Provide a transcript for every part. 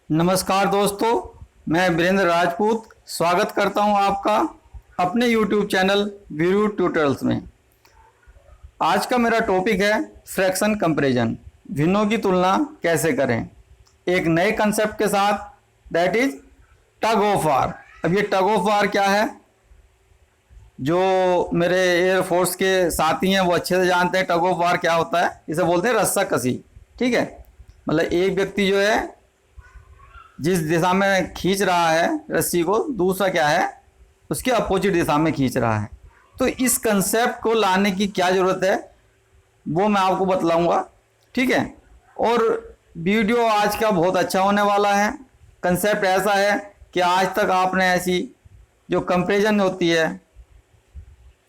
नमस्कार दोस्तों, मैं वीरेंद्र राजपूत स्वागत करता हूं आपका अपने YouTube चैनल वीरू ट्यूटोरियल्स में। आज का मेरा टॉपिक है फ्रैक्शन कंपैरिजन, भिन्नों की तुलना कैसे करें, एक नए कंसेप्ट के साथ, that is tug of war. अब ये टग ऑफ वार क्या है, जो मेरे एयरफोर्स के साथी हैं वो अच्छे से जानते हैं टग ऑफ वार क्या होता है। इसे बोलते हैं रस्सा कसी। ठीक है, मतलब एक व्यक्ति जो है जिस दिशा में खींच रहा है रस्सी को, दूसरा क्या है उसके अपोजिट दिशा में खींच रहा है। तो इस कंसेप्ट को लाने की क्या ज़रूरत है वो मैं आपको बतलाऊंगा। ठीक है, और वीडियो आज का बहुत अच्छा होने वाला है। कंसेप्ट ऐसा है कि आज तक आपने ऐसी जो कंपैरिजन होती है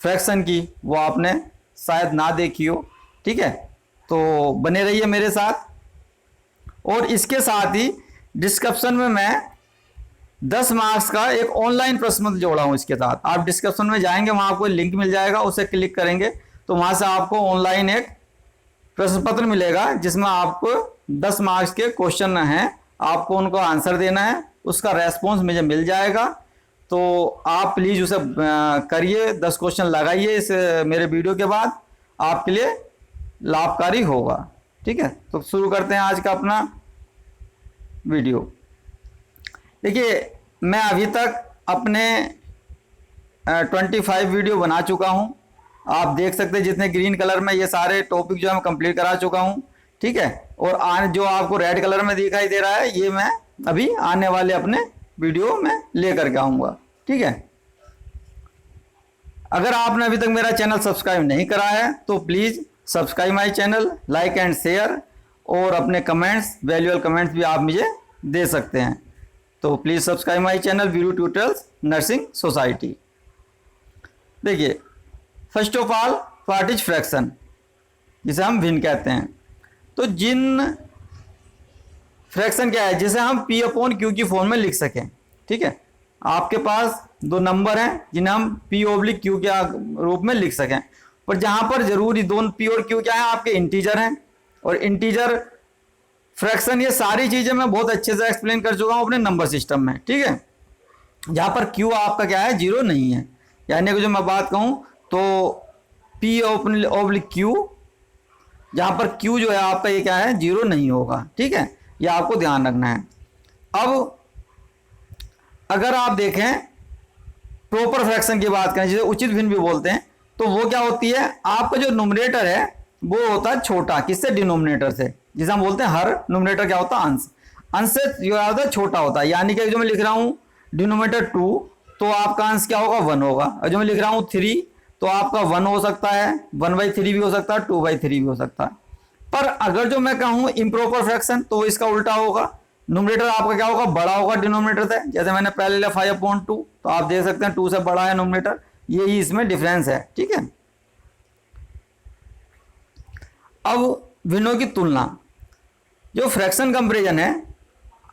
फ्रैक्शन की वो आपने शायद ना देखी हो। ठीक है, तो बने रहिए मेरे साथ। और इसके साथ ही डिस्क्रिप्शन में मैं 10 मार्क्स का एक ऑनलाइन प्रश्न पत्र जोड़ा हूँ। इसके साथ आप डिस्क्रिप्शन में जाएंगे, वहाँ आपको लिंक मिल जाएगा, उसे क्लिक करेंगे तो वहाँ से आपको ऑनलाइन एक प्रश्न पत्र मिलेगा जिसमें आपको 10 मार्क्स के क्वेश्चन हैं, आपको उनको आंसर देना है, उसका रेस्पॉन्स मुझे मिल जाएगा। तो आप प्लीज़ उसे करिए, 10 क्वेश्चन लगाइए इस मेरे वीडियो के बाद, आपके लिए लाभकारी होगा। ठीक है, तो शुरू करते हैं आज का अपना वीडियो। देखिए, मैं अभी तक अपने 25 वीडियो बना चुका हूं। आप देख सकते हैं जितने ग्रीन कलर में ये सारे टॉपिक जो है मैं कंप्लीट करा चुका हूं। ठीक है, और जो आपको रेड कलर में दिखाई दे रहा है ये मैं अभी आने वाले अपने वीडियो में लेकर के आऊँगा। ठीक है, अगर आपने अभी तक मेरा चैनल सब्सक्राइब नहीं करा है तो please subscribe my channel, like and share, और अपने कमेंट्स, वैल्यूएबल कमेंट्स भी आप मुझे दे सकते हैं। तो please subscribe my channel Veeru tutorials nursing society. देखिए, first of all what is fraction, जिसे हम भिन्न कहते हैं। तो जिन फ्रैक्शन क्या है जिसे हम P अपॉन Q की फॉर्म में लिख सकें। ठीक है, आपके पास दो नंबर हैं जिन्हें हम P ओब्लिक Q के रूप में लिख सकें, पर जहाँ पर जरूरी दोनों P और Q क्या है आपके इंटीजर हैं, और इंटीजर फ्रैक्शन ये सारी चीज़ें मैं बहुत अच्छे से एक्सप्लेन कर चुका हूँ अपने नंबर सिस्टम में। ठीक है, जहाँ पर Q आपका क्या है, जीरो नहीं है, यानी कि जो मैं बात कहूँ तो P ओब्लिक Q, जहाँ पर Q जो है आपका ये क्या है, जीरो नहीं होगा। ठीक है, ये आपको ध्यान रखना है। अब अगर आप देखें प्रॉपर फ्रैक्शन की बात करें जिसे उचित भिन्न भी बोलते हैं, तो वो क्या होती है, आपका जो न्यूमरेटर है वो होता है छोटा, किससे, डिनोमिनेटर से, जिसे हम बोलते हैं हर न्यूमरेटर क्या होता है, अंश, अंश से जो होता है छोटा होता है। यानी कि जो मैं लिख रहा हूँ डिनोमिनेटर 2 तो आपका अंश क्या होगा, 1 होगा, और जो मैं लिख रहा हूँ 3 तो आपका 1 हो सकता है, 1/3 भी हो सकता है, 2/3 भी हो सकता है। पर अगर जो मैं कहूँ इम्प्रॉपर फ्रैक्शन तो इसका उल्टा होगा, न्यूमरेटर आपका क्या होगा, बड़ा होगा डिनोमिनेटर से। जैसे मैंने पहले लिखा 5/2, तो आप देख सकते हैं 2 से बड़ा है न्यूमरेटर, यही इसमें डिफरेंस है। ठीक है, अब भिन्नों की तुलना, जो फ्रैक्शन कंपैरिजन है,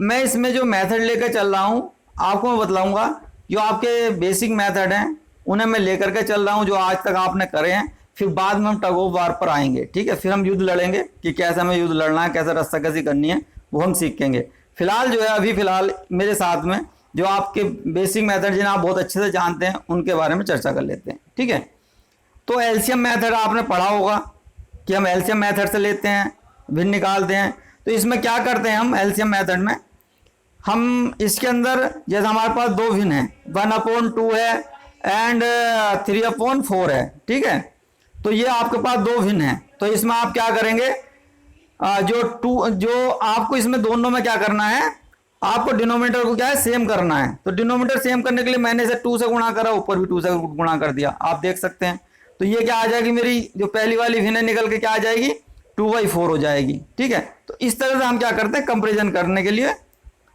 मैं इसमें जो मेथड लेकर चल रहा हूँ आपको मैं बतलाऊंगा। जो आपके बेसिक मेथड हैं उन्हें मैं लेकर के चल रहा हूँ जो आज तक आपने करे हैं, फिर बाद में हम टग ऑफ वार पर आएंगे। ठीक है, फिर हम युद्ध लड़ेंगे कि कैसे हमें युद्ध लड़ना है, कैसे रस्साकशी करनी है, वो हम सीखेंगे। फिलहाल जो है अभी फिलहाल मेरे साथ में जो आपके बेसिक मेथड जिन्हें आप बहुत अच्छे से जानते हैं उनके बारे में चर्चा कर लेते हैं। ठीक है, तो एलसीएम मेथड आपने पढ़ा होगा कि हम एलसीएम मेथड से लेते हैं, भिन्न निकालते हैं। तो इसमें क्या करते हैं हम एलसीएम मेथड में, हम इसके अंदर जैसे हमारे पास दो भिन्न हैं, 1/2 है एंड 3/4 है। ठीक है, तो ये आपके पास दो भिन्न हैं, तो इसमें आप क्या करेंगे, जो आपको इसमें दोनों में क्या करना है, आपको डिनोमिनेटर को क्या है, सेम करना है। तो डिनोमिनेटर सेम करने के लिए मैंने इसे 2 से गुणा करा, ऊपर भी 2 से गुणा कर दिया, आप देख सकते हैं। तो ये क्या आ जाएगी, मेरी जो पहली वाली भिन्न निकल के क्या आ जाएगी, 2/4 हो जाएगी। ठीक है, तो इस तरह से हम क्या करते हैं, कंपेरिजन करने के लिए,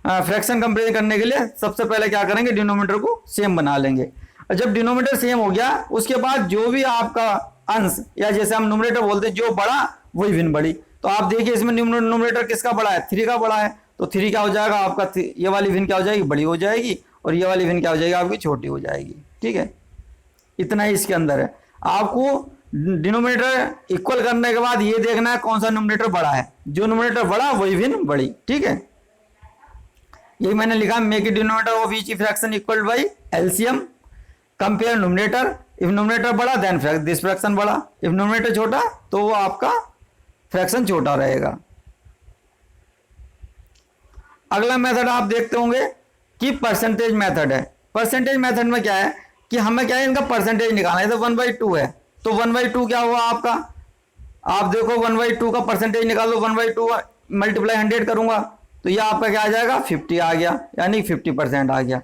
फ्रैक्शन कंपेरिजन करने के लिए सबसे पहले क्या करेंगे, डिनोमिनेटर को सेम बना लेंगे। और जब डिनोमिनेटर सेम हो गया उसके बाद जो भी आपका अंश, या जैसे हम न्यूमरेटर बोलते हैं, जो बड़ा वही भिन्न बड़ी। तो आप देखिए इसमें न्यूमरेटर किसका बड़ा है, 3 का बड़ा है, तो 3 क्या हो जाएगा आपका, ये वाली भिन्न क्या हो जाएगी, बड़ी हो जाएगी, और ये वाली भिन्न क्या हो जाएगी आपकी, छोटी हो जाएगी। ठीक है, इतना ही इसके अंदर है। आपको डिनोमिनेटर इक्वल करने के बाद ये देखना है कौन सा न्यूमरेटर बड़ा है, जो न्यूमरेटर बड़ा वही भिन्न बड़ी। ठीक है, यही मैंने लिखा, make it denominator of each fraction equal by LCM, compare numerator, if numerator बड़ा देन दिस फ्रैक्शन बड़ा, इफ न्यूमरेटर छोटा तो वो आपका फ्रैक्शन छोटा रहेगा। अगला मेथड आप देखते होंगे कि परसेंटेज मेथड है। परसेंटेज मेथड में क्या है कि हमें क्या है, इनका परसेंटेज निकालना है। तो 1/2 है, तो 1/2 क्या हुआ आपका, आप देखो 1/2 का परसेंटेज निकाल दो, 1/2 मल्टीप्लाई 100 करूंगा तो यह आपका क्या आ जाएगा, 50 आ गया, यानी 50% आ गया।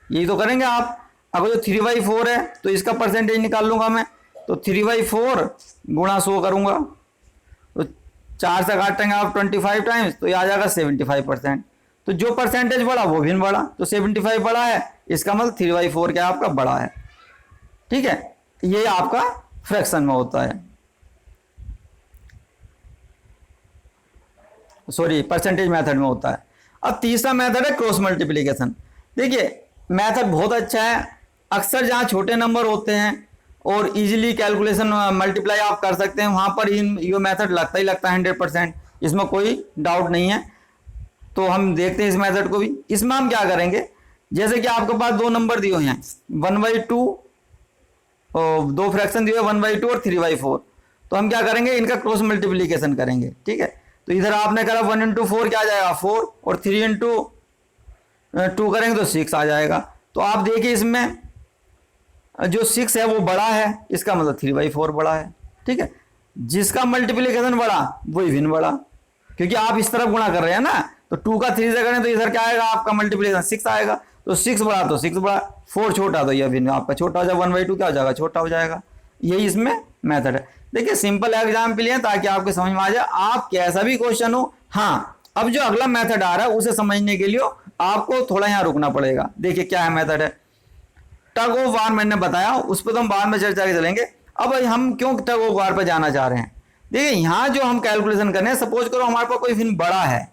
यही तो करेंगे आप। अगर जो 3/4 है तो इसका परसेंटेज निकाल लूंगा मैं, तो 3/4 गुणा 100 करूंगा, तो 4 से काटेंगे आप 25 टाइम्स, तो ये आ जाएगा 75%। तो जो परसेंटेज बढ़ा वो भी बढ़ा, तो 75 बड़ा है, इसका मतलब 3/4 क्या आपका बड़ा है। ठीक है, ये आपका फ्रैक्शन में होता है, सॉरी परसेंटेज मेथड में होता है। अब तीसरा मेथड है क्रॉस मल्टीप्लिकेशन। देखिए मेथड बहुत अच्छा है, अक्सर जहाँ छोटे नंबर होते हैं और इजीली कैलकुलेशन मल्टीप्लाई आप कर सकते हैं, वहाँ पर ये मेथड लगता ही लगता है 100%, इसमें कोई डाउट नहीं है। तो हम देखते हैं इस मेथड को भी। इसमें हम क्या करेंगे, जैसे कि आपके पास दो नंबर दिए हुए हैं 1/2 और दो फ्रैक्शन दिए हुए 1/2 और 3/4, तो हम क्या करेंगे, इनका क्रॉस मल्टीप्लिकेशन करेंगे। ठीक है, तो इधर आपने करा 1 × 4 क्या आ जाएगा 4, और 3 × 2 करेंगे तो 6 आ जाएगा। तो आप देखिए इसमें जो 6 है वो बड़ा है, इसका मतलब 3/4 बड़ा है। ठीक है, जिसका मल्टीप्लिकेशन बड़ा वही भिन्न बड़ा, क्योंकि आप इस तरफ गुणा कर रहे हैं ना, तो 2 का 3 से करें तो इधर क्या आएगा आपका मल्टीप्लिकेशन 6 आएगा, तो 6 बड़ा तो 6 बड़ा, 4 छोटा तो यह भिन्न आपका छोटा हो जाएगा, 1/2 क्या हो जाएगा छोटा हो जाएगा। यही इसमें मेथड है। देखिए सिंपल एग्जाम्पल है ताकि आपके समझ में आ जाए, आप कैसा भी क्वेश्चन हो। हाँ, अब जो अगला मेथड आ रहा है उसे समझने के लिए आपको थोड़ा यहाँ रुकना पड़ेगा। देखिए क्या है मेथड है, टग ऑफ वार मैंने बताया, उस पर तो हम बाद में चर्चा के चलेंगे। अब हम क्यों टग ऑफ वार पर जाना चाह रहे हैं, देखिए यहाँ जो हम कैलकुलेशन कर रहे हैं, सपोज करो हमारे पास कोई भिन्न बड़ा है,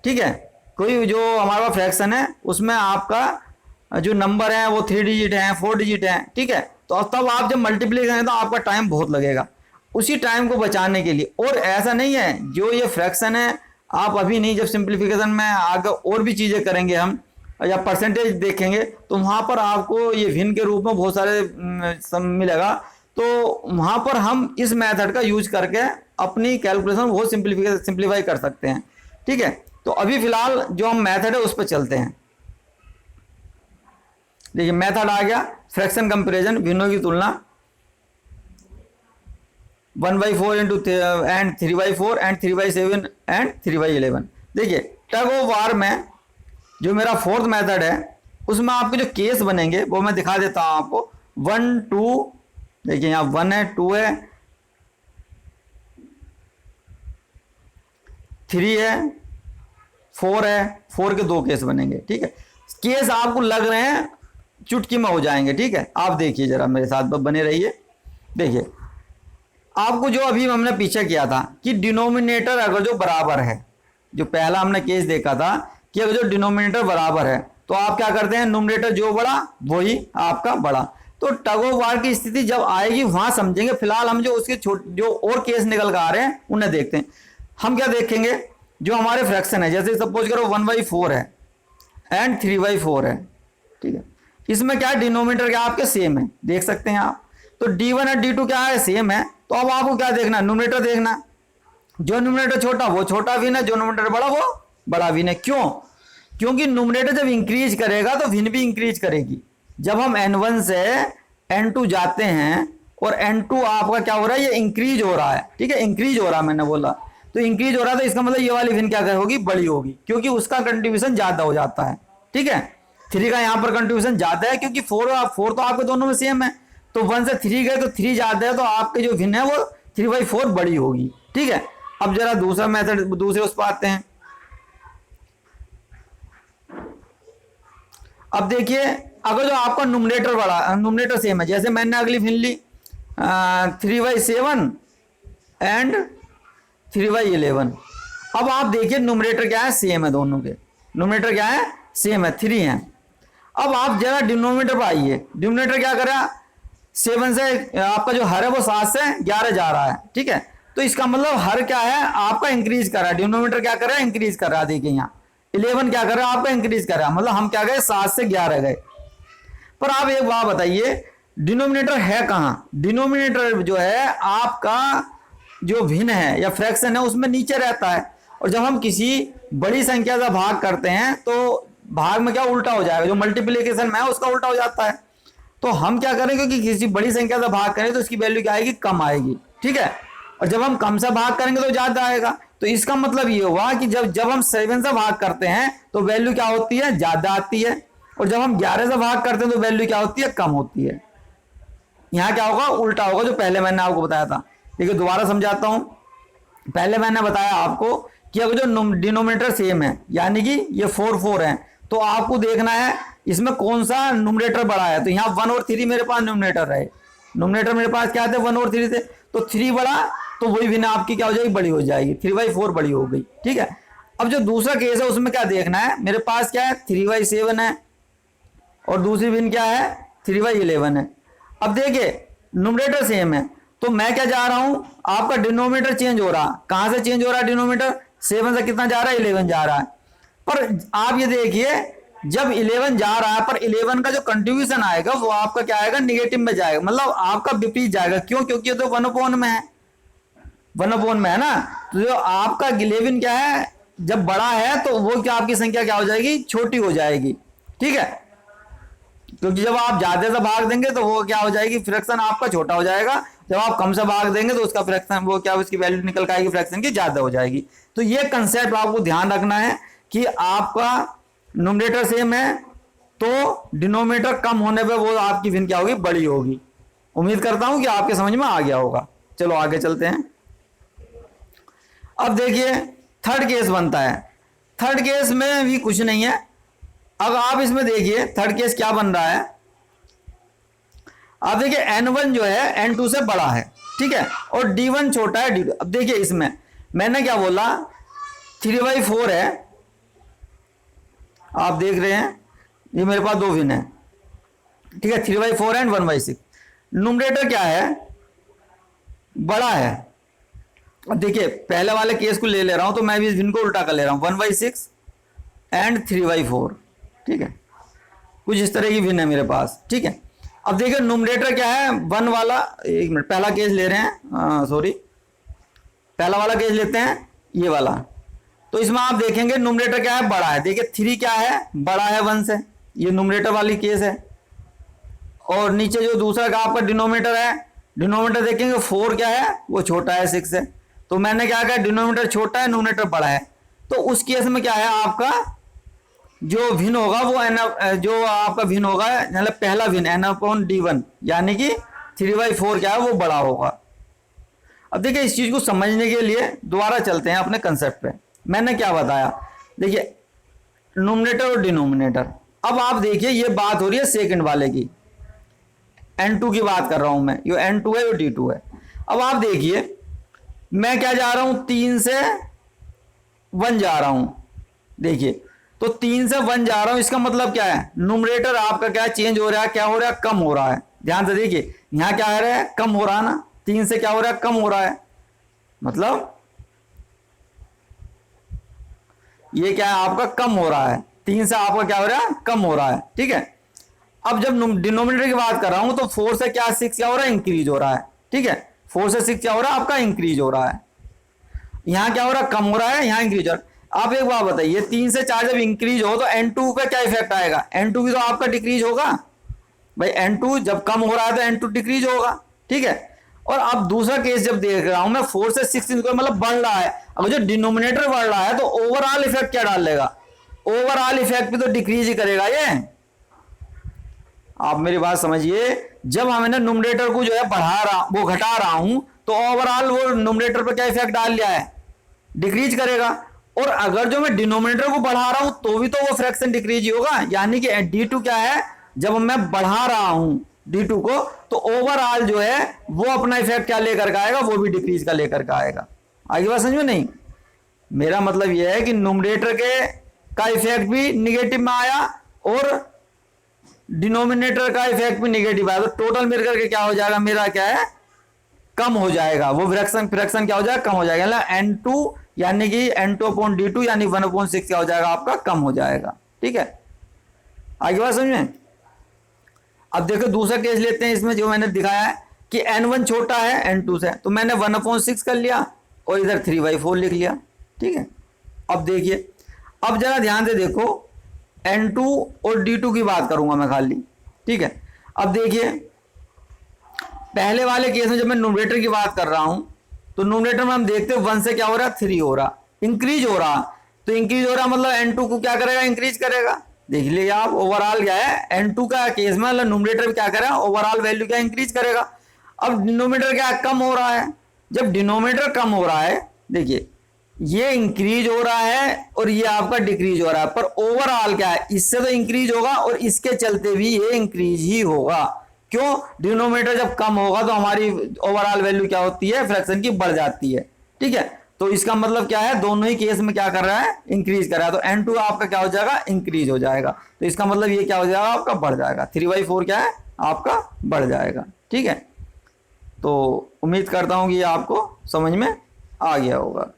ठीक है, कोई जो हमारे पास फ्रैक्शन है उसमें आपका जो नंबर है वो 3 डिजिट है 4 डिजिट है। ठीक है, तो तब आप जब मल्टीप्लाई करें तो आपका टाइम बहुत लगेगा, उसी टाइम को बचाने के लिए। और ऐसा नहीं है जो ये फ्रैक्शन है आप अभी नहीं, जब सिंप्लीफिकेशन में आगे और भी चीज़ें करेंगे हम या परसेंटेज देखेंगे तो वहाँ पर आपको ये भिन्न के रूप में बहुत सारे मिलेगा, तो वहाँ पर हम इस मेथड का यूज करके अपनी कैलकुलेशन बहुत सिंप्लीफाई कर सकते हैं। ठीक है, तो अभी फिलहाल जो हम मेथड है उस पर चलते हैं। देखिए मेथड आ गया फ्रैक्शन कंपैरिजन, भिन्नों की तुलना, 1/4 एंड 3/4 एंड 3/7 एंड 3/11। देखिए टग ऑफ वार में जो मेरा फोर्थ मेथड है उसमें आपके जो केस बनेंगे वो मैं दिखा देता हूं आपको। 1 2, देखिए यहाँ 1 है 2 है 3 है 4 है, 4 के 2 केस बनेंगे। ठीक है, केस आपको लग रहे हैं चुटकी में हो जाएंगे। ठीक है, आप देखिए जरा मेरे साथ बने रहिए। देखिए आपको जो अभी हमने पीछे किया था कि डिनोमिनेटर अगर जो बराबर है, जो पहला हमने केस देखा था कि अगर जो डिनोमिनेटर बराबर है तो आप क्या करते हैं, न्यूमरेटर जो बड़ा वही आपका बड़ा। तो टग ऑफ वार की स्थिति जब आएगी वहां समझेंगे। फिलहाल हम जो उसके जो और केस निकल कर आ रहे हैं उन्हें देखते हैं। हम क्या देखेंगे, जो हमारे फ्रैक्शन है, जैसे सपोज करो 1/4 है एंड 3/4 है। ठीक है, इसमें क्या है, डिनोमिनेटर क्या आपके सेम है, देख सकते हैं आप। तो D1 और D2 क्या है, सेम है। तो अब आपको क्या देखना, न्यूमरेटर देखना, जो न्यूमरेटर छोटा वो छोटा भिन्न है, जो न्यूमरेटर बड़ा वो बड़ा भिन्न है। क्यों, क्योंकि न्यूमरेटर जब इंक्रीज करेगा तो भिन्न भी इंक्रीज करेगी। जब हम N1 से N2 जाते हैं और N2 आपका क्या हो रहा है, ये इंक्रीज हो रहा है। ठीक है, इंक्रीज हो रहा है, मैंने बोला तो इंक्रीज हो रहा है, तो इसका मतलब ये वाली भिन्न क्या होगी, बड़ी होगी, क्योंकि उसका कंट्रीब्यूशन ज्यादा हो जाता है। ठीक है, 3 का यहाँ पर कंट्रीब्यूशन ज्यादा है, क्योंकि 4 तो आपके दोनों में सेम है, तो 1 से 3 गए तो 3 ज्यादा है, तो आपके जो भिन्न है वो 3/4 बड़ी होगी। ठीक है, अब जरा दूसरा मेथड, दूसरे उस पर आते हैं। अब देखिए अगर जो आपका न्यूमरेटर बड़ा, न्यूमरेटर सेम है, जैसे मैंने अगली भिन्न ली 3/7 एंड 3/11। अब आप देखिए न्यूमरेटर क्या है, सेम है, दोनों के न्यूमरेटर क्या है, सेम है, 3 है। अब आप जरा डिनोमिनेटर पर आइए, डिनोमिनेटर क्या करा, 7 से आपका जो हर है वो 7 से 11 जा रहा है। ठीक है, तो इसका मतलब हर क्या है आपका इंक्रीज कर रहा है, डिनोमिनेटर क्या कर रहा है, इंक्रीज कर रहा है। देखिए यहाँ 11 क्या कर रहा है आपका, इंक्रीज कर रहा है, मतलब हम क्या गए 7 से 11 गए। पर आप एक बात बताइए, डिनोमिनेटर है कहां? डिनोमिनेटर जो है आपका जो भिन्न है या फ्रैक्शन है उसमें नीचे रहता है, और जब हम किसी बड़ी संख्या से भाग करते हैं तो भाग में क्या उल्टा हो जाएगा, जो मल्टीप्लिकेशन में है उसका उल्टा हो जाता है। तो हम क्या करें, क्योंकि किसी बड़ी संख्या से भाग करें तो इसकी वैल्यू क्या आएगी, कम आएगी, ठीक है। और जब हम कम से भाग करेंगे तो ज्यादा आएगा। तो इसका मतलब ये हुआ कि जब हम 7 से भाग करते हैं तो वैल्यू क्या होती है, ज्यादा आती है, और जब हम 11 से भाग करते हैं तो वैल्यू क्या होती है, कम होती है। यहां क्या होगा, उल्टा होगा, जो पहले मैंने आपको बताया था। देखिए दोबारा समझाता हूं। पहले मैंने बताया आपको कि अगर जो डिनोमिनेटर सेम है, यानी कि ये 4 4 है, तो आपको देखना है इसमें कौन सा न्यूमरेटर बड़ा है। तो यहाँ 1 और 3 मेरे पास न्यूमरेटर रहे, न्यूमरेटर मेरे पास क्या थे, 1 और 3 थे, तो 3 बड़ा, तो वही भिन्न आपकी क्या हो जाएगी, बड़ी हो जाएगी, 3/4 बड़ी हो गई, ठीक है। अब जो दूसरा केस है उसमें क्या देखना है, मेरे पास क्या है 3/7 है, और दूसरी भिन्न क्या है 3/11 है। अब देखिए न्यूमरेटर सेम है, तो मैं क्या जा रहा हूं, आपका डिनोमिनेटर चेंज हो रहा, कहां से चेंज हो रहा है डिनोमिनेटर, 7 से कितना जा रहा है, 11 जा रहा है। पर आप ये देखिए जब 11 जा रहा है, पर 11 का जो कंट्रीब्यूशन आएगा वो आपका क्या आएगा, निगेटिव में जाएगा, मतलब आपका विपरीत जाएगा। क्यों? क्योंकि ये तो 1/n में है, 1/n में है ना। तो जो आपका 11 क्या है, जब बड़ा है तो वो क्या आपकी संख्या क्या हो जाएगी, छोटी हो जाएगी, ठीक है। क्योंकि जब आप ज्यादा से भाग देंगे तो वो क्या हो जाएगी, फ्रैक्शन आपका छोटा हो जाएगा। जब आप कम से भाग देंगे तो उसका फ्रैक्शन वो क्या, उसकी वैल्यू निकल के आएगी फ्रैक्शन की, ज्यादा हो जाएगी। तो ये कंसेप्ट आपको ध्यान रखना है कि आपका न्यूमरेटर सेम है तो डिनोमिनेटर कम होने पे वो आपकी भिन्न क्या होगी, बड़ी होगी। उम्मीद करता हूं कि आपके समझ में आ गया होगा। चलो आगे चलते हैं। अब देखिए थर्ड केस बनता है। थर्ड केस में भी कुछ नहीं है। अब आप इसमें देखिए थर्ड केस क्या बन रहा है। आप देखिए n1 जो है n2 से बड़ा है, ठीक है, और d1 छोटा है d2। अब देखिए इसमें मैंने क्या बोला, 3/4 है, आप देख रहे हैं ये मेरे पास दो भिन्न है, ठीक है, 3/4 एंड 1/6। न्यूमरेटर क्या है, बड़ा है। अब देखिए पहले वाले केस को ले रहा हूं तो मैं भी इस भिन्न को उल्टा कर ले रहा हूं, 1/6 एंड 3/4, ठीक है, कुछ इस तरह की भिन्न है मेरे पास, ठीक है। अब देखिए न्यूमरेटर क्या है, 1 वाला, एक मिनट पहला केस ले रहे हैं, सॉरी पहला वाला केस लेते हैं, ये वाला। तो इसमें आप देखेंगे न्यूमरेटर क्या है, बड़ा है। देखिए 3 क्या है, बड़ा है 1 से, ये न्यूमरेटर वाली केस है। और नीचे जो दूसरा का आपका डिनोमिनेटर है, डिनोमिनेटर देखेंगे 4 क्या है, वो छोटा है 6 से। तो मैंने क्या कहा, डिनोमिनेटर छोटा है न्यूमरेटर बड़ा है, तो उस केस में क्या है, आपका जो भिन्न होगा वो जो आपका भिन्न होगा, मतलब पहला भिन्न n/d1, यानी कि 3/4 क्या है, वो बड़ा होगा। अब देखिए इस चीज को समझने के लिए दोबारा चलते हैं अपने कंसेप्ट पे। मैंने क्या बताया, देखिए न्यूमरेटर और डिनोमिनेटर। अब आप देखिए ये बात हो रही है सेकंड वाले की, n2 की बात कर रहा हूं मैं, ये n2 है ये d2 है। अब आप देखिए मैं क्या जा रहा हूं, 3 से 1 जा रहा हूं। देखिए तो 3 से 1 जा रहा हूं, इसका मतलब क्या है, न्यूमरेटर आपका क्या चेंज हो रहा है, क्या हो रहा है, कम हो रहा है। ध्यान से देखिए यहां क्या आ रहा है, कम हो रहा है ना, 3 से क्या हो रहा है, कम हो रहा है। मतलब ये क्या है, आपका कम हो रहा है, 3 से आपका क्या हो रहा है, कम हो रहा है, ठीक है। अब जब डिनोमिनेटर की बात कर रहा हूं तो 4 से क्या 6 क्या हो रहा है, इंक्रीज हो रहा है, ठीक है। 4 से 6 क्या हो रहा है, आपका इंक्रीज हो रहा है। यहां क्या हो रहा है, कम हो रहा है, यहां इंक्रीज हो रहा है। आप एक बात बताइए, 3 से 4 जब इंक्रीज हो तो n2 पे क्या इफेक्ट आएगा, n2 भी तो आपका डिक्रीज होगा भाई। n2 जब कम हो रहा है तो n2 डिक्रीज होगा, ठीक है। और अब दूसरा केस जब देख रहा हूं मैं, 4 से 6 मतलब बढ़ रहा है। अगर जो डिनोमिनेटर बढ़ रहा है तो ओवरऑल इफेक्ट क्या डाल लेगा, ओवरऑल इफेक्ट भी तो डिक्रीज ही करेगा ये। आप मेरी बात समझिए, जब हमने न्यूमरेटर को जो है बढ़ा रहा, वो घटा रहा हूं, तो ओवरऑल वो न्यूमरेटर पर क्या इफेक्ट डाल लिया है, डिक्रीज करेगा। और अगर जो मैं डिनोमिनेटर को बढ़ा रहा हूं तो भी तो वो फ्रैक्शन डिक्रीज ही होगा, यानी कि d2 क्या है, जब मैं बढ़ा रहा हूं d2 को, तो ओवरऑल जो है वो अपना इफेक्ट क्या लेकर के आएगा, वो भी डिक्रीज का लेकर के आएगा। आगे बात समझ में नहीं, मेरा मतलब यह है कि न्यूमरेटर के का इफेक्ट भी निगेटिव में आया और डिनोमिनेटर का इफेक्ट भी निगेटिव आया, तो टोटल मिलकर के क्या हो जाएगा, मेरा क्या है, कम हो जाएगा। वो फ्रैक्शन क्या हो जाएगा, कम हो जाएगा। n2 यानी कि N2/D2 यानी 1/6 क्या हो जाएगा आपका, कम हो जाएगा। ठीक है, आगे बात समझ में। अब देखो दूसरा केस लेते हैं, इसमें जो मैंने दिखाया है कि N1 छोटा है N2 से, तो मैंने 1/6 कर लिया और इधर 3/4 लिख लिया। ठीक है, अब देखिए, अब जरा ध्यान से देखो, N2 और D2 की बात करूंगा मैं खाली। ठीक है, अब देखिए पहले वाले केस में जब मैं न्यूमरेटर की बात कर रहा हूं, तो न्यूमरेटर में हम देखते हैं 1 से क्या हो रहा है, 3 हो रहा, इंक्रीज हो रहा। तो इंक्रीज हो रहा मतलब N2 को क्या करेगा, इंक्रीज करेगा। देख लीजिए आप, ओवरऑल क्या है N2 का केस में, मतलब न्यूमरेटर क्या करेगा, ओवरऑल वैल्यू क्या इंक्रीज करेगा। अब डिनोमिनेटर क्या कम हो रहा है, जब डिनोमिनेटर कम हो रहा है, देखिए ये इंक्रीज हो रहा है और ये आपका डिक्रीज हो रहा है, पर ओवरऑल क्या है, इससे तो इंक्रीज होगा और इसके चलते भी ये इंक्रीज ही होगा। क्यों, डिनोमिनेटर जब कम होगा तो हमारी ओवरऑल वैल्यू क्या होती है, फ्रैक्शन की बढ़ जाती है। ठीक है, तो इसका मतलब क्या है, दोनों ही केस में क्या कर रहा है, इंक्रीज कर रहा है। तो N2 आपका क्या हो जाएगा, इंक्रीज हो जाएगा। तो इसका मतलब ये क्या हो जाएगा आपका, बढ़ जाएगा। 3/4 क्या है आपका, बढ़ जाएगा। ठीक है, तो उम्मीद करता हूं कि ये आपको समझ में आ गया होगा।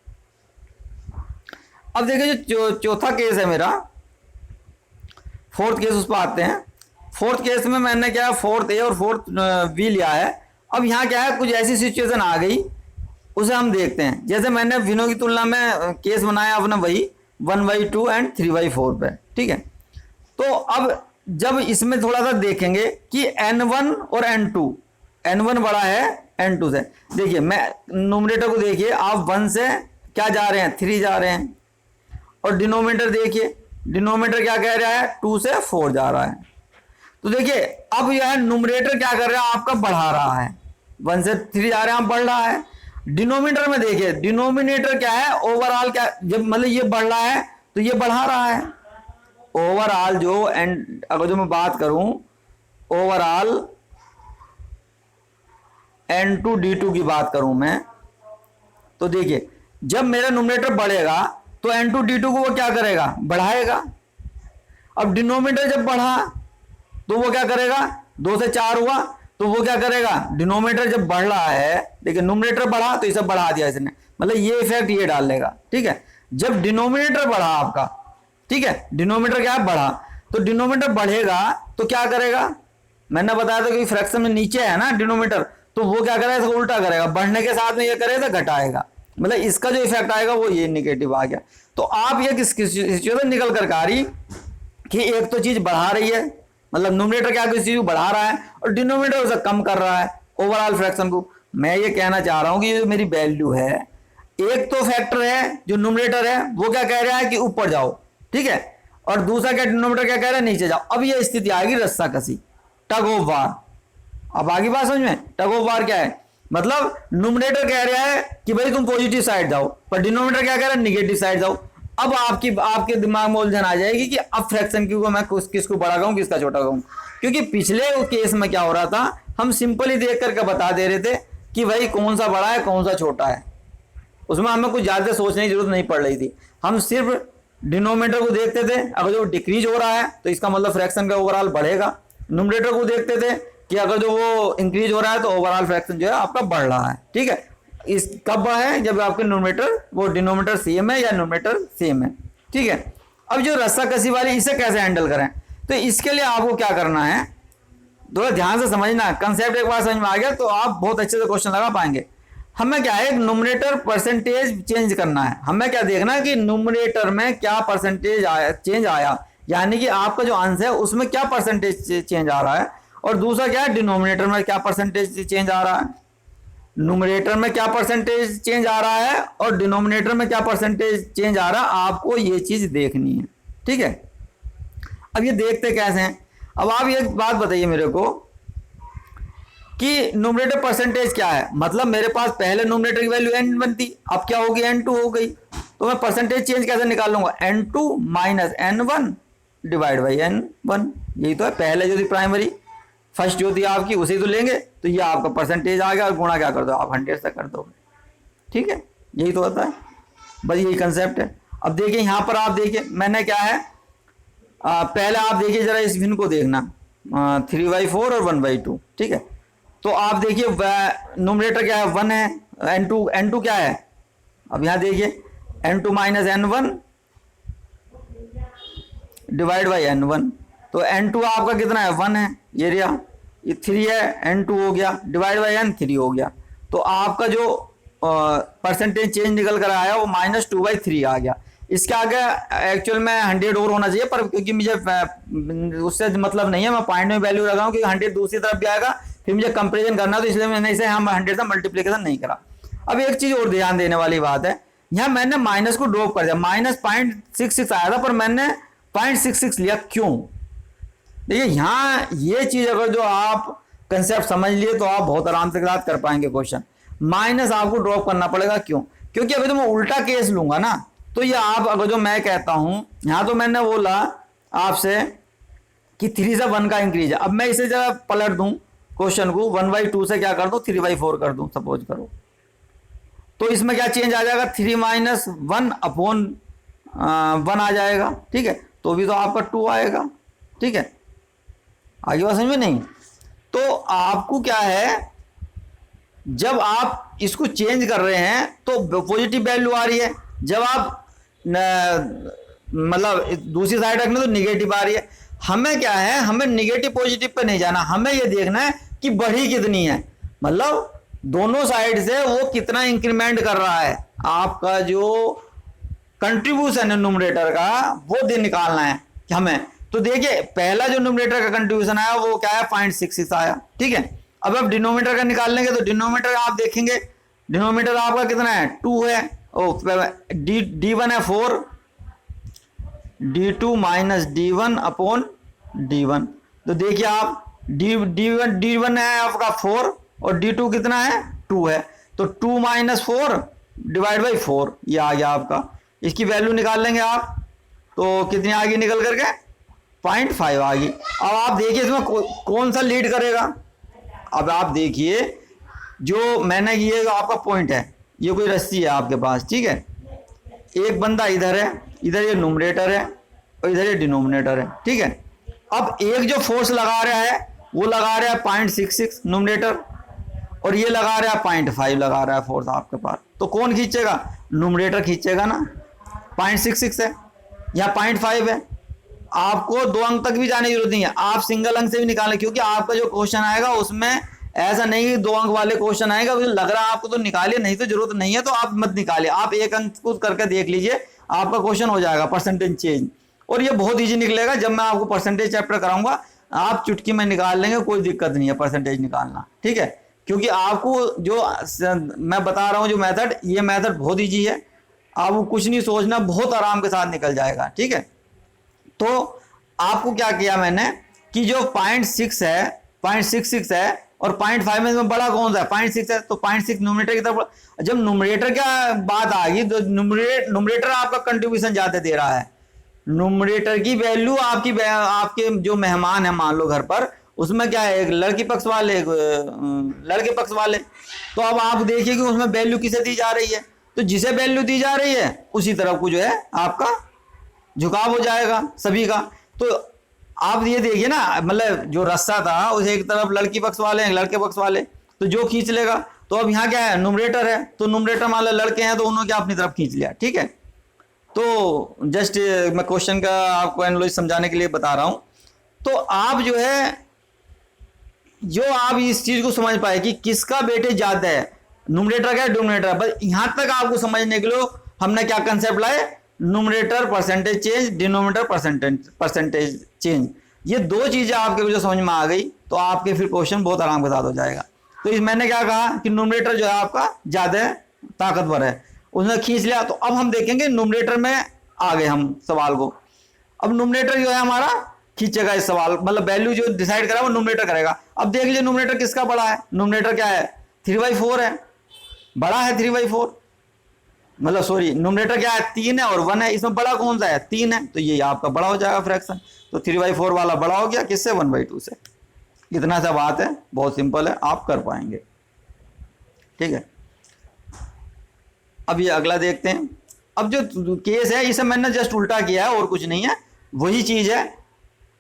अब देखिए जो चौथा केस है मेरा, फोर्थ केस, उस पर आते हैं। फोर्थ केस में मैंने क्या, फोर्थ ए और फोर्थ बी लिया है। अब यहाँ क्या है, कुछ ऐसी सिचुएशन आ गई, उसे हम देखते हैं। जैसे मैंने विनों की तुलना में केस बनाया अपना वही 1/2 एंड 3/4 पे। ठीक है, तो अब जब इसमें थोड़ा सा देखेंगे कि N1 और N1 बड़ा है N2 से। देखिए मैं न्यूमरेटर को देखिए, आप 1 से क्या जा रहे हैं, 3 जा रहे हैं, और डिनोमिनेटर देखिए, डिनोमिनेटर क्या कह रहा है, 2 से 4 जा रहा है। तो देखिए अब यह न्यूमरेटर क्या कर रहा है आपका, बढ़ा रहा है, 1 से 3 जा रहे हैं, आप बढ़ रहा है। डिनोमिनेटर में देखिए, डिनोमिनेटर क्या है, ओवरऑल क्या, जब मतलब ये बढ़ रहा है तो ये बढ़ा रहा है। ओवरऑल जो एंड, अगर जो मैं बात करूं ओवरऑल N2/D2 की बात करूं मैं, तो देखिए जब मेरा न्यूमरेटर बढ़ेगा तो N2/D2 को वो क्या करेगा, बढ़ाएगा। अब डिनोमिनेटर जब बढ़ा तो वो क्या करेगा, 2 से 4 हुआ तो वो क्या करेगा, डिनोमिनेटर जब बढ़ रहा है, देखिए न्यूमरेटर बढ़ा तो इसे बढ़ा दिया इसने, मतलब ये इफेक्ट ये डाल लेगा। ठीक है, जब डिनोमिनेटर बढ़ा आपका, ठीक है, डिनोमिनेटर क्या बढ़ा, तो डिनोमिनेटर बढ़ेगा तो क्या करेगा, मैंने बताया था कि फ्रैक्शन में नीचे है ना डिनोमिनेटर, तो वो क्या करेगा, इसको उल्टा करेगा, बढ़ने के साथ में ये करेगा घटाएगा, मतलब इसका जो इफेक्ट आएगा वो ये निगेटिव आ गया। तो आप ये किस सिचुएशन निकल कर आ रही कि एक तो चीज बढ़ा रही है, मतलब न्यूमरेटर क्या किसी चीज को बढ़ा रहा है और डिनोमिनेटर उसे कम कर रहा है ओवरऑल फ्रैक्शन को। मैं ये कहना चाह रहा हूं कि जो मेरी वैल्यू है, एक तो फैक्टर है जो न्यूमरेटर है वो क्या कह रहा है कि ऊपर जाओ, ठीक है, और दूसरा क्या, डिनोमिनेटर क्या कह रहा है नीचे जाओ। अब ये स्थिति आएगी रस्साकसी, टग ऑफ वार। अब आगे बात समझ में, टग ऑफ वार क्या है, मतलब न्यूमरेटर कह रहा है कि भाई तुम पॉजिटिव साइड जाओ, पर डिनोमिनेटर क्या कह रहा है, निगेटिव साइड जाओ। अब आपके दिमाग में उलझन आ जाएगी कि अब फ्रैक्शन की को मैं किसको बड़ा कहूं किसका छोटा कहूं, क्योंकि पिछले केस में क्या हो रहा था, हम सिंपली देख करके बता दे रहे थे कि भाई कौन सा बड़ा है कौन सा छोटा है, उसमें हमें कुछ ज्यादा सोचने की जरूरत नहीं पड़ रही थी। हम सिर्फ डिनोमिनेटर को देखते थे, अगर जो डिक्रीज हो रहा है तो इसका मतलब फ्रैक्शन का ओवरऑल बढ़ेगा। न्यूमरेटर को देखते थे कि अगर जो वो इंक्रीज हो रहा है तो ओवरऑल फ्रैक्शन जो है आपका बढ़ रहा है। ठीक है, इस कब है, जब आपके न्यूमरेटर वो डिनोमिनेटर सेम है या न्यूमरेटर सेम है। ठीक है, अब जो रस्साकसी वाली, इसे कैसे हैंडल करें, तो इसके लिए आपको क्या करना है, थोड़ा ध्यान से समझना, कंसेप्ट एक बार समझ में आ गया तो आप बहुत अच्छे से क्वेश्चन लगा पाएंगे। हमें क्या है, न्यूमरेटर परसेंटेज चेंज करना है। हमें क्या देखना है कि न्यूमरेटर में क्या परसेंटेज आया, चेंज आया, यानी कि आपका जो आंसर है उसमें क्या परसेंटेज चेंज आ रहा है, और दूसरा क्या है, डिनोमिनेटर में क्या परसेंटेज चेंज आ रहा है। न्यूमरेटर में क्या परसेंटेज चेंज आ रहा है और डिनोमिनेटर में क्या परसेंटेज चेंज आ रहा है, आपको ये चीज देखनी है। ठीक है, अब ये देखते कैसे हैं, अब आप एक बात बताइए मेरे को कि न्यूमरेटर परसेंटेज क्या है, मतलब मेरे पास पहले न्यूमरेटर की वैल्यू n बनती, अब क्या होगी, n2 हो गई, तो मैं परसेंटेज चेंज कैसे निकाल लूंगा, n2 minus n1 divide by n1, यही तो है। पहले जो थी प्राइमरी, फर्स्ट जो थी आपकी उसे तो लेंगे, तो ये आपका परसेंटेज आ गया, और गुणा क्या कर दो आप 100 से कर दोगे। ठीक है, यही तो होता है, बस यही कंसेप्ट है। अब देखिए यहाँ पर आप देखिए मैंने क्या है, पहले आप देखिए जरा इस भिन्न को देखना, 3/4 और 1/2। ठीक है, तो आप देखिए न्यूमरेटर क्या है, 1 है, n2 क्या है, अब यहाँ देखिए N2 minus N1 divide by N1। तो N2 आपका कितना है 1 है, ये रहा, ये 3 है, N2 हो गया, डिवाइड बाई N 3 हो गया। तो आपका जो परसेंटेज चेंज निकल कर आया वो -2/3 आ गया। इसके आगे एक्चुअल में 100 और होना चाहिए, पर क्योंकि मुझे उससे मतलब नहीं है, मैं पॉइंट में वैल्यू लगा हूँ क्योंकि 100 दूसरी तरफ भी आएगा, फिर मुझे कंपेरिजन करना है, तो इसलिए मैंने इसे हम 100 से मल्टीप्लीकेशन नहीं करा। अब एक चीज और ध्यान देने वाली बात है, यहाँ मैंने माइनस को ड्रॉप कर दिया, -0.66 आया था पर मैंने 0.66 लिया, क्यों? देखिए यहाँ ये चीज अगर जो आप कंसेप्ट समझ लिए तो आप बहुत आराम से कर पाएंगे क्वेश्चन। माइनस आपको ड्रॉप करना पड़ेगा, क्यों? क्योंकि अभी तो मैं उल्टा केस लूंगा ना, तो ये आप अगर जो मैं कहता हूं, यहां तो मैंने बोला आपसे कि 3 से 1 का इंक्रीज है। अब मैं इसे जरा पलट दूं क्वेश्चन को, 1/2 से क्या कर दूं 3/4 कर दूं सपोज करो, तो इसमें क्या चेंज आ जाएगा 3 - 1/1 आ जाएगा, ठीक है? तो भी तो आपका 2 आएगा, ठीक है? आगे बात समझ में नहीं? तो आपको क्या है, जब आप इसको चेंज कर रहे हैं तो पॉजिटिव वैल्यू आ रही है, जब आप मतलब दूसरी साइड रखना तो निगेटिव आ रही है। हमें क्या है, हमें निगेटिव पॉजिटिव पे नहीं जाना, हमें ये देखना है कि बढ़ी कितनी है, मतलब दोनों साइड से वो कितना इंक्रीमेंट कर रहा है, आपका जो कंट्रीब्यूशन है न्यूमरेटर का वो दिन निकालना है हमें। तो देखिए पहला जो न्यूमरेटर का कंट्रीब्यूशन आया वो क्या है 0.66 आया, ठीक है? अब डिनोमिनेटर का निकाल लेंगे तो डिनोमिनेटर आप देखेंगे, डिनोमिनेटर आपका कितना है 2 है, D1 है 4, D2 माइनस D1/D1। तो देखिए आप D1 है आपका 4 और D2 कितना है 2 है, तो 2 - 4 डिवाइड बाई 4 ये आ गया आपका। इसकी वैल्यू निकाल लेंगे आप तो कितनी आ गई निकल करके 0.5 आ गई। अब आप देखिए इसमें कौन सा लीड करेगा। अब आप देखिए जो मैंने ये आपका पॉइंट है, ये कोई रस्सी है आपके पास, ठीक है? एक बंदा इधर है, इधर ये न्यूमरेटर है और इधर ये डिनोमिनेटर है, ठीक है? अब एक जो फोर्स लगा रहा है वो लगा रहा है 0.66 न्यूमरेटर, और ये लगा रहा है 0.5 लगा रहा है फोर्स आपके पास। तो कौन खींचेगा? न्यूमरेटर खींचेगा ना, 0.66 है या 0.5 है। आपको 2 अंक तक भी जाने की जरूरत नहीं है, आप सिंगल अंक से भी निकालें, क्योंकि आपका जो क्वेश्चन आएगा उसमें ऐसा नहीं कि 2 अंक वाले क्वेश्चन आएगा, मुझे लग रहा है आपको तो निकालिए, नहीं तो जरूरत नहीं है तो आप मत निकालिए, आप 1 अंक को करके देख लीजिए, आपका क्वेश्चन हो जाएगा परसेंटेज चेंज, और ये बहुत ईजी निकलेगा। जब मैं आपको परसेंटेज चैप्टर कराऊंगा आप चुटकी में निकाल लेंगे, कोई दिक्कत नहीं है परसेंटेज निकालना, ठीक है? क्योंकि आपको जो मैं बता रहा हूँ जो मेथड, ये मेथड बहुत ईजी है, आपको कुछ नहीं सोचना, बहुत आराम के साथ निकल जाएगा, ठीक है? तो आपको क्या किया मैंने कि जो 0.6 है 0.66 है और 0.5 में इसमें बड़ा कौन सा है 0.6 है, तो 0.6 न्यूमरेटर की तरफ। जब न्यूमरेटर क्या बात आ गई तो न्यूमरेटर आपका कंट्रीब्यूशन ज्यादा दे रहा है, न्यूमरेटर की वैल्यू आपके जो मेहमान है मान लो घर पर, उसमें क्या है एक लड़की पक्ष वाले एक लड़के पक्ष वाले। तो अब आप देखिए कि उसमें वैल्यू किसे दी जा रही है, तो जिसे वैल्यू दी जा रही है उसी तरफ को जो है आपका झुकाव हो जाएगा सभी का। तो आप ये देखिए ना, मतलब जो रस्सा था उसे एक तरफ लड़की पक्ष वाले हैं लड़के पक्ष वाले, तो जो खींच लेगा। तो अब यहाँ क्या है न्यूमरेटर है, तो न्यूमरेटर मान लो लड़के हैं तो उन्होंने क्या अपनी तरफ खींच लिया, ठीक है? तो जस्ट मैं क्वेश्चन का आपको एनालिसिस समझाने के लिए बता रहा हूं। तो आप जो है जो आप इस चीज को समझ पाए कि किसका वेटेज ज्यादा है, न्यूमरेटर का डिनोमिनेटर, बस यहां तक आपको समझने के लिए हमने क्या कंसेप्ट लाए, numerator percentage change, denominator percentage change. ये 2 चीजें आपके जो समझ में आ गई तो आपके फिर क्वेश्चन बहुत आराम के साथ हो जाएगा। तो इस मैंने क्या कहा कि न्यूमरेटर जो है आपका ज्यादा ताकतवर है, उसने खींच लिया। तो अब हम देखेंगे न्यूमरेटर में आ गए हम सवाल को। अब न्यूमरेटर जो है हमारा खींचेगा इस सवाल, मतलब वैल्यू जो डिसाइड करा वो न्यूमरेटर करेगा। अब देख लीजिए न्यूमरेटर किसका बड़ा है, न्यूमरेटर क्या है 3/4 है, बड़ा है 3/4, मतलब सॉरी न्यूमरेटर क्या है 3 है और 1 है, इसमें बड़ा कौन सा है 3 है, तो ये आपका बड़ा हो जाएगा फ्रैक्शन। तो 3/4 वाला बड़ा हो गया किससे 1/2 से। इतना सा बात है, बहुत सिंपल है, आप कर पाएंगे, ठीक है? अब ये अगला देखते हैं। अब जो केस है इसे मैंने जस्ट उल्टा किया है और कुछ नहीं है, वही चीज है।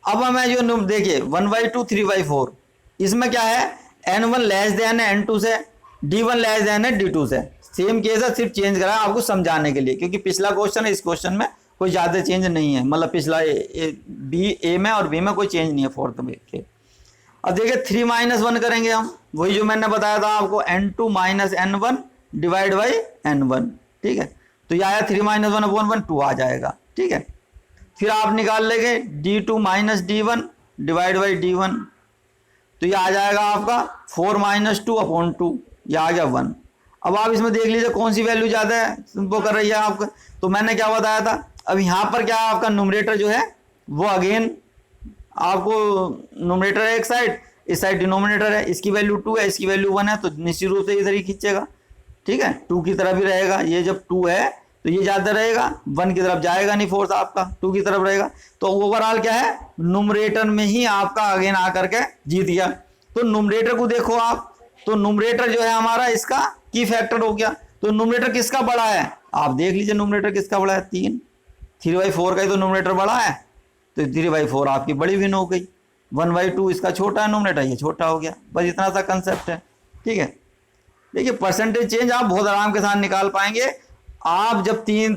अब हमें जो देखिए 1/2 3/4, इसमें क्या है N1 लेस देन है N2 से, D1 लेस देन है D2 से, सेम केस है, सिर्फ चेंज करा है आपको समझाने के लिए, क्योंकि पिछला क्वेश्चन है, इस क्वेश्चन में कोई ज़्यादा चेंज नहीं है, मतलब पिछला ए में और बी में कोई चेंज नहीं है फोर्थ में के। अब देखिए 3 - 1 करेंगे हम, वही जो मैंने बताया था आपको, n2 - n1 divide by n1, ठीक है। तो ये आया 3 - 1/1 2 आ जाएगा, ठीक है। फिर आप निकाल लेंगे d2 - d1 divide by d1, तो ये आ जाएगा आपका 4 - 2/2, ये आ गया 1। अब आप इसमें देख लीजिए कौन सी वैल्यू ज़्यादा है वो कर रही है आपका। तो मैंने क्या बताया था, अब यहाँ पर क्या है, आपका न्यूमरेटर जो है वो अगेन आपको न्यूमरेटर है एक साइड, इस साइड डिनोमिनेटर है, इसकी वैल्यू 2 है, इसकी वैल्यू 1 है, तो निश्चित रूप से इधर ही खींचेगा, ठीक है। 2 की तरफ ही रहेगा, ये जब 2 है तो ये ज़्यादा रहेगा, 1 की तरफ जाएगा नहीं, फोर्स आपका 2 की तरफ रहेगा। तो ओवरऑल क्या है, न्यूमरेटर में ही आपका अगेन आकर के जीत गया। तो न्यूमरेटर को देखो आप, तो न्यूमरेटर जो है हमारा इसका की फैक्टर हो गया। तो न्यूमरेटर किसका बड़ा है, आप देख लीजिए न्यूमरेटर किसका बड़ा है, 3/4 का ही तो न्यूमरेटर बड़ा है, तो 3/4 आपकी बड़ी भिन्न हो गई, 1/2 इसका छोटा है न्यूमरेटर, ये छोटा हो गया। बस इतना सा कंसेप्ट है, ठीक है। देखिए परसेंटेज चेंज आप बहुत आराम के साथ निकाल पाएंगे। आप जब 3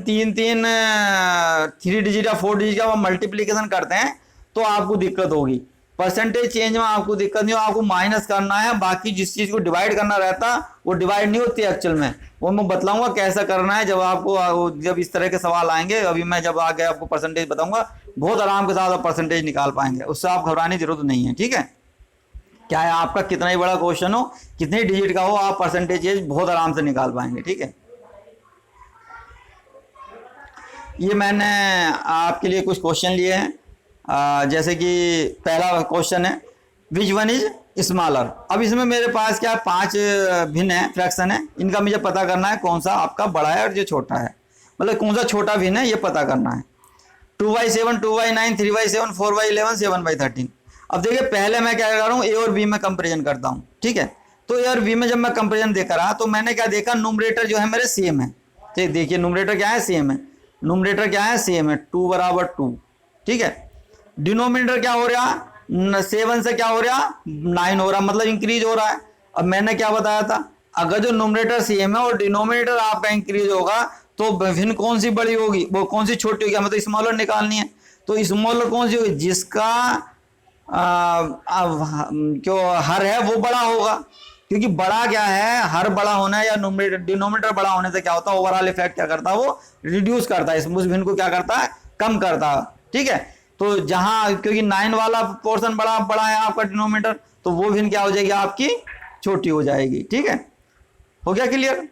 डिजिट या 4 डिजिट का मल्टीप्लीकेशन करते हैं तो आपको दिक्कत होगी। परसेंटेज चेंज में आपको दिक्कत नहीं हो, आपको माइनस करना है, बाकी जिस चीज़ को डिवाइड करना रहता वो डिवाइड नहीं होती एक्चुअल में, वो मैं बतलाऊंगा कैसा करना है जब आपको, जब इस तरह के सवाल आएंगे। अभी मैं जब आगे आपको परसेंटेज बताऊंगा, बहुत आराम के साथ आप परसेंटेज निकाल पाएंगे, उससे आप घबराने की जरूरत नहीं है, ठीक है। क्या है, आपका कितना ही बड़ा क्वेश्चन हो, कितने डिजिट का हो, आप परसेंटेज बहुत आराम से निकाल पाएंगे, ठीक है। ये मैंने आपके लिए कुछ क्वेश्चन लिए हैं, जैसे कि पहला क्वेश्चन है विच वन इज स्मॉलर। अब इसमें मेरे पास क्या 5 भिन्न है, फ्रैक्शन है, इनका मुझे पता करना है कौन सा आपका बड़ा है और जो छोटा है, मतलब कौन सा छोटा भिन्न है ये पता करना है। 2/7, 2/9, 3/7, 4/11, 7/13। अब देखिए पहले मैं क्या कर रहा हूँ, ए और बी में कंपेरिजन करता हूँ, ठीक है। तो ए और बी में जब मैं कंपेरिजन देकर रहा तो मैंने क्या देखा, न्यूमरेटर जो है मेरे सेम है, ठीक। देखिए न्यूमरेटर क्या है, सेम है, न्यूमरेटर क्या है, सेम है, 2 = 2, ठीक है। डिनोमिनेटर क्या हो रहा, 7 से क्या हो रहा, 9 हो रहा, मतलब इंक्रीज हो रहा है। अब मैंने क्या बताया था, अगर जो न्यूमरेटर सेम है और डिनोमिनेटर आपका इंक्रीज होगा तो भिन्न कौन सी बड़ी होगी, वो कौन सी छोटी होगी, हमें तो स्मॉलर निकालनी है। तो स्मॉलर कौन सी होगी, जिसका जो हर है वो बड़ा होगा, क्योंकि बड़ा क्या है, हर बड़ा होना है या डिनोमिनेटर बड़ा होने से क्या होता है, ओवरऑल इफेक्ट क्या करता है, वो रिड्यूस करता है, इस भिन्न को क्या करता है, कम करता है, ठीक है। तो जहां क्योंकि 9 वाला पोर्शन बड़ा है आपका डिनोमिनेटर, तो वो भिन्न क्या हो जाएगी, आपकी छोटी हो जाएगी, ठीक है। हो गया क्लियर।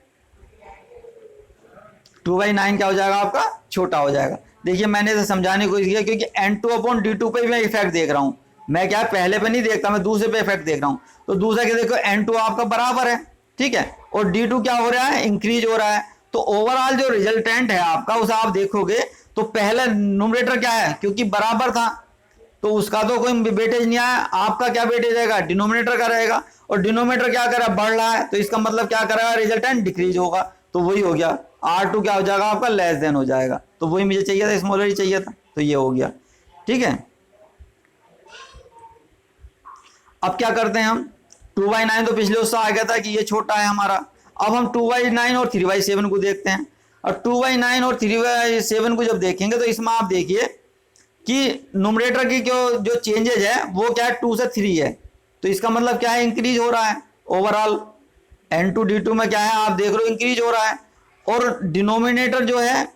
2/9 क्या हो जाएगा, आपका छोटा हो जाएगा। देखिए मैंने इसे समझाने की कोशिश किया, क्योंकि n2/d2 पे भी मैं इफेक्ट देख रहा हूं, मैं क्या पहले पे नहीं देखता, मैं दूसरे पे इफेक्ट देख रहा हूं। तो दूसरे के देखो n2 आपका बराबर है, ठीक है, और d2 क्या हो रहा है, इंक्रीज हो रहा है। तो ओवरऑल जो रिजल्टेंट है आपका उसे आप देखोगे तो पहले न्यूमरेटर क्या है, क्योंकि बराबर था तो उसका तो कोई वेटेज नहीं आया, आपका क्या वेटेज रहेगा, डिनोमिनेटर का रहेगा, और डिनोमिनेटर क्या कर रहा है, बढ़ रहा है, तो इसका मतलब क्या करेगा, रिजल्टेंट डिक्रीज होगा। तो वही हो गया, R2 क्या हो जाएगा आपका, लेस देन हो जाएगा। तो वही मुझे चाहिए था, स्मॉलर ही चाहिए था, तो ये हो गया, ठीक है। अब क्या करते हैं हम, 2/9 तो पिछले उससे आ गया था कि ये छोटा है हमारा। अब हम 2/9 और 3/7 को देखते हैं। और 2/9 और 3/7 को जब देखेंगे तो इसमें आप देखिए कि न्यूमरेटर की जो चेंजेज है वो क्या है, 2 से 3 है, तो इसका मतलब क्या है, इंक्रीज हो रहा है। ओवरऑल n2d2 में क्या है, आप देख रहे हो इंक्रीज हो रहा है। और डिनोमिनेटर जो है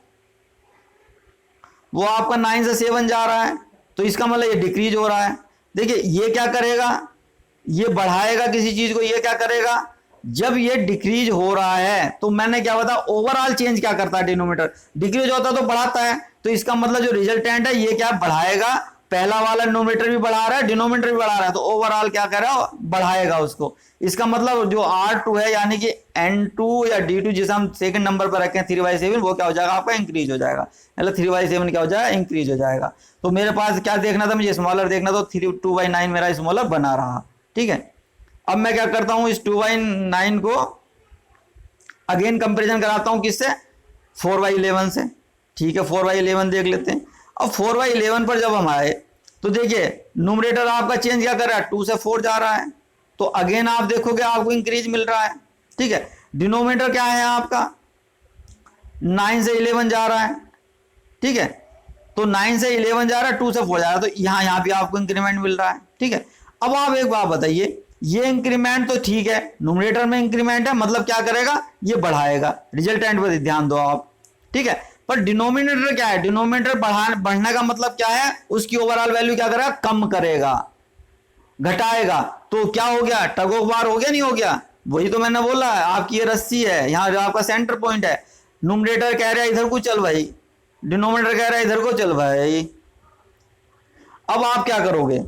वो आपका 9 से 7 जा रहा है, तो इसका मतलब ये डिक्रीज हो रहा है। देखिए ये क्या करेगा, ये बढ़ाएगा किसी चीज को, ये क्या करेगा, जब ये डिक्रीज हो रहा है तो मैंने क्या बताया, ओवरऑल चेंज क्या करता है, डिनोमिनेटर डिक्रीज होता है तो बढ़ाता है, तो इसका मतलब जो रिजल्टेंट है ये क्या बढ़ाएगा, पहला वाला न्यूमरेटर भी बढ़ा रहा है, डिनोमिनेटर भी बढ़ा रहा है, तो ओवरऑल क्या कर रहा है, बढ़ाएगा उसको। इसका मतलब जो R2 है यानी कि N2 या D2 जिसे हम सेकंड नंबर पर रखें 3/7, वो क्या हो जाएगा आपका, इंक्रीज हो जाएगा, मतलब 3/7 क्या हो जाएगा, इंक्रीज हो जाएगा। तो मेरे पास क्या देखना था, मुझे स्मॉलर देखना था, 2/9 मेरा स्मॉलर बना रहा, ठीक है। अब मैं क्या करता हूं, इस 2/9 को अगेन कंपेरिजन कराता हूं किससे, 4/11 से, ठीक है। 4/11 देख लेते हैं। अब 4/11 पर जब हम आए तो देखिए न्यूमरेटर आपका चेंज क्या कर रहा है, 2 से 4 जा रहा है, तो अगेन आप देखोगे आपको इंक्रीज मिल रहा है, ठीक है। डिनोमिनेटर क्या है आपका, 9 से 11 जा रहा है, ठीक है, तो 9 से 11 जा रहा है, 2 से 4 जा रहा है, तो यहाँ भी आपको इंक्रीमेंट मिल रहा है, ठीक है। अब आप एक बात बताइए, ये इंक्रीमेंट तो ठीक है, न्यूमरेटर में इंक्रीमेंट है, मतलब क्या करेगा, ये बढ़ाएगा, रिजल्टेंट पर ध्यान दो आप, ठीक है। पर डिनोमिनेटर क्या है, डिनोमिनेटर बढ़ने का मतलब क्या है, उसकी ओवरऑल वैल्यू क्या करेगा, कम करेगा, घटाएगा। तो क्या हो गया, टग ऑफ वार हो गया, नहीं हो गया, वही तो मैंने बोला है, आपकी ये रस्सी है, यहाँ जो आपका सेंटर पॉइंट है, न्यूमरेटर कह रहा है इधर को चल भाई, डिनोमिनेटर कह रहा है इधर को चल भाई। अब आप क्या करोगे,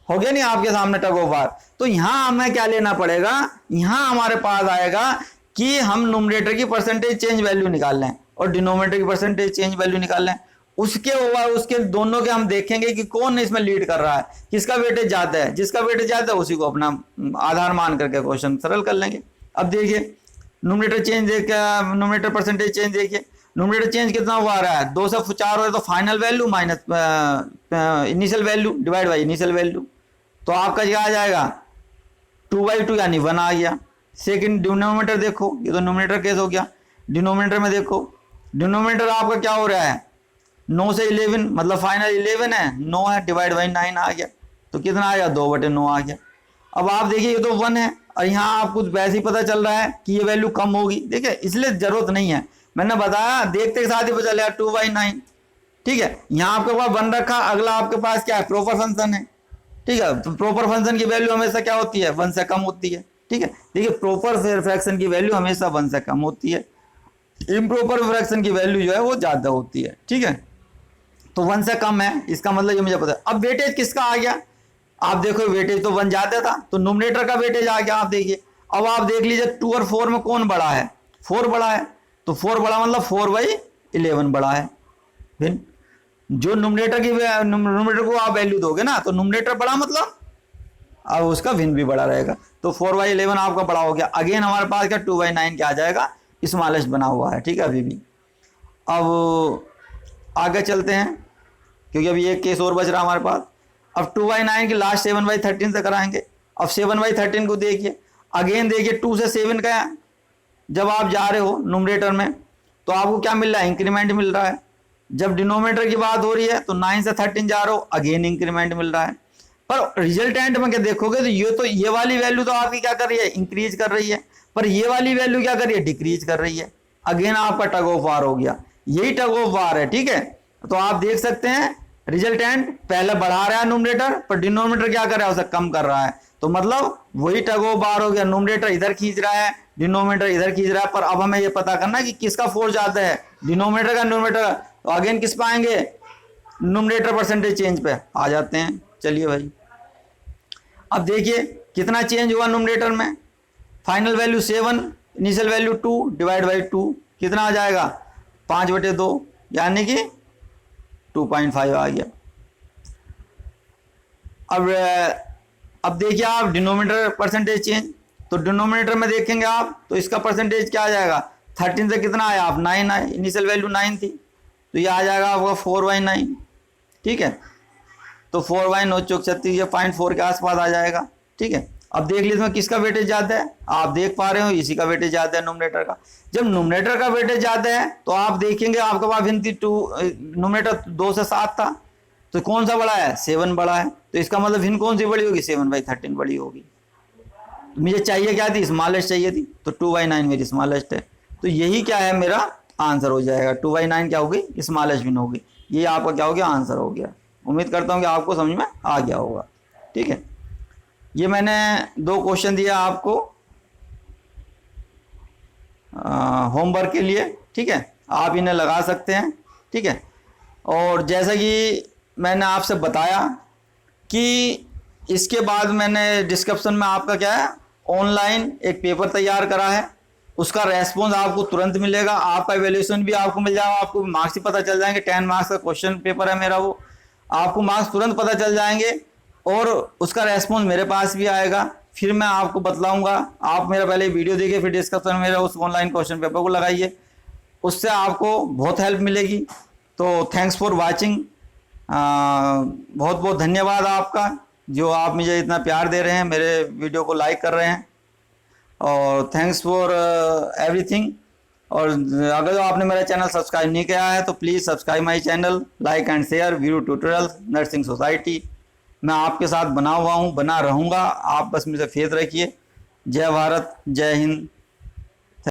हो गया नहीं आपके सामने टग ऑफ वार। तो यहां हमें क्या लेना पड़ेगा, यहां हमारे पास आएगा कि हम न्यूमरेटर की परसेंटेज चेंज वैल्यू निकाल लें और डिनोमिनेटर की परसेंटेज चेंज वैल्यू निकाल लें। उसके दोनों के हम देखेंगे कि कौन इसमें लीड कर रहा है, किसका वेटेज ज्यादा है, जिसका वेटेज ज्यादा है उसी को अपना आधार मान करके क्वेश्चन सरल कर लेंगे। अब देखिए न्यूमरेटर चेंज देखिए, न्यूमरेटर परसेंटेज चेंज देखिए, न्यूमरेटर चेंज कितना हुआ आ रहा है, 2 से 4 हो रहा है, तो final value minus initial value divide by initial value, तो आपका क्या आ जाएगा 2/2 यानी 1 आ गया। सेकंड डिनोमिनेटर देखो, ये तो न्यूमरेटर केस हो गया, डिनोमिनेटर में देखो, डिनोमिनेटर आपका क्या हो रहा है 9 से 11, मतलब फाइनल 11 है, 9 है, डिवाइड बाई 9 आ गया, तो कितना आ गया 2/9 आ गया। अब आप देखिए ये तो 1 है और यहाँ आपको वैसे ही पता चल रहा है कि ये वैल्यू कम होगी, देखिए इसलिए जरूरत नहीं है, मैंने बताया देखते के साथ ही पता चलेगा 2/9, ठीक है। यहाँ आपके पास 1 रखा, अगला आपके पास क्या है प्रॉपर फंक्शन है, ठीक है, तो प्रॉपर फंक्शन की वैल्यू हमेशा क्या होती है 1 से कम होती है, ठीक है। देखिए प्रॉपर फ्रैक्शन की वैल्यू हमेशा 1 से कम होती है, इम्प्रॉपर फ्रैक्शन की वैल्यू जो है वो ज्यादा होती है, ठीक है। तो 1 से कम है, इसका मतलब ये मुझे पता है। अब वेटेज किसका आ गया, आप देखो वेटेज तो 1 ज्यादा था, तो न्यूमरेटर का वेटेज आ गया, आप देखिए। अब आप देख लीजिए 2 और 4 में कौन बड़ा है, 4 बड़ा है, तो 4 बड़ा मतलब 4/11 बड़ा है। फिर जो न्यूमरेटर को आप वैल्यू दोगे ना, तो न्यूमरेटर बड़ा मतलब अब उसका भिन्न भी बड़ा रहेगा, तो 4/11 आपका बड़ा हो गया। अगेन हमारे पास क्या 2/9 क्या आ जाएगा, स्मॉलेस्ट बना हुआ है, ठीक है अभी भी। अब आगे चलते हैं क्योंकि अभी एक केस और बच रहा हमारे पास। अब 2/9 की लास्ट 7/13 से कराएंगे। अब 7/13 को देखिए, अगेन देखिए 2 से 7 का जब आप जा रहे हो न्यूमरेटर में तो आपको क्या मिल रहा है, इंक्रीमेंट मिल रहा है। जब डिनोमिनेटर की बात हो रही है तो 9 से 13 जा रहे हो, अगेन इंक्रीमेंट मिल रहा है। पर रिजल्टेंट में क्या देखोगे तो ये वाली वैल्यू तो आपकी क्या कर रही है, इंक्रीज कर रही है, पर ये वाली वैल्यू क्या कर रही है, डिक्रीज कर रही है। अगेन आपका टग ऑफ वार हो गया, यही टग ऑफ वार है, ठीक है। तो आप देख सकते हैं रिजल्टेंट पहले बढ़ा रहा है न्यूमरेटर, पर डिनोमिनेटर क्या कर रहा है, उसे कम कर रहा है, तो मतलब वही टग ऑफ वार हो गया। न्यूमरेटर इधर खींच रहा है, डिनोमिनेटर इधर खींच रहा है, पर अब हमें ये पता करना है कि किसका फोर्स ज्यादा है, डिनोमिनेटर का न्यूमरेटर का। तो अगेन किस पे आएंगे, न्यूमरेटर परसेंटेज चेंज पे आ जाते हैं। चलिए भाई अब देखिए कितना चेंज हुआ न्यूमरेटर में, final value 7, initial value 2 divide by 2 कितना आ जाएगा 5/2 यानी कि 2.5 आ गया। अब देखिए आप डिनोमिनेटर परसेंटेज चेंज, तो डिनोमिनेटर में देखेंगे आप तो इसका परसेंटेज क्या आ जाएगा, 13 से कितना आया आप 9 आए, इनिशियल वैल्यू 9 थी, तो ये आ जाएगा आपका 4/9, ठीक है। तो 4/9 चौक 36 0.4 के आसपास आ जाएगा, ठीक है। अब देख लीजिए इसमें किसका वेटेज ज़्यादा है, आप देख पा रहे हो इसी का वेटेज ज़्यादा है, न्यूमरेटर का। जब न्यूमरेटर का वेटेज ज़्यादा है तो आप देखेंगे आपके पास भिन्नती 2, न्यूमरेटर 2 से 7 था, तो कौन सा बड़ा है 7 बड़ा है, तो इसका मतलब भिन्न कौन सी बड़ी होगी 7/13 बड़ी होगी। तो मुझे चाहिए क्या थी, स्मॉलेस्ट चाहिए थी, तो 2/9 मेरी स्मॉलेस्ट है, तो यही क्या है मेरा आंसर हो जाएगा। 2/9 क्या होगी, स्मॉलेस्ट भिन्न होगी, ये आपका क्या हो गया आंसर हो गया। उम्मीद करता हूँ कि आपको समझ में आ गया होगा, ठीक है। ये मैंने 2 क्वेश्चन दिया आपको होमवर्क के लिए, ठीक है, आप इन्हें लगा सकते हैं, ठीक है। और जैसा कि मैंने आपसे बताया कि इसके बाद मैंने डिस्क्रिप्शन में आपका क्या है ऑनलाइन एक पेपर तैयार करा है, उसका रेस्पॉन्स आपको तुरंत मिलेगा, आपका एवेल्यूशन भी आपको मिल जाएगा, आपको मार्क्स ही पता चल जाएंगे। 10 मार्क्स का क्वेश्चन पेपर है मेरा, वो आपको मार्क्स तुरंत पता चल जाएंगे और उसका रेस्पॉन्स मेरे पास भी आएगा, फिर मैं आपको बतलाऊंगा। आप मेरा पहले वीडियो देखिए, फिर डिस्कशन में मेरा उस ऑनलाइन क्वेश्चन पेपर को लगाइए, उससे आपको बहुत हेल्प मिलेगी। तो थैंक्स फॉर वाचिंग, बहुत बहुत धन्यवाद आपका, जो आप मुझे इतना प्यार दे रहे हैं, मेरे वीडियो को लाइक कर रहे हैं। और थैंक्स फॉर एवरीथिंग। और अगर आपने मेरा चैनल सब्सक्राइब नहीं किया है तो please subscribe my channel, like and share video tutorial nursing society. मैं आपके साथ बना हुआ हूँ, बना रहूँगा, आप बस मुझे फेथ रखिए। जय भारत, जय हिंद,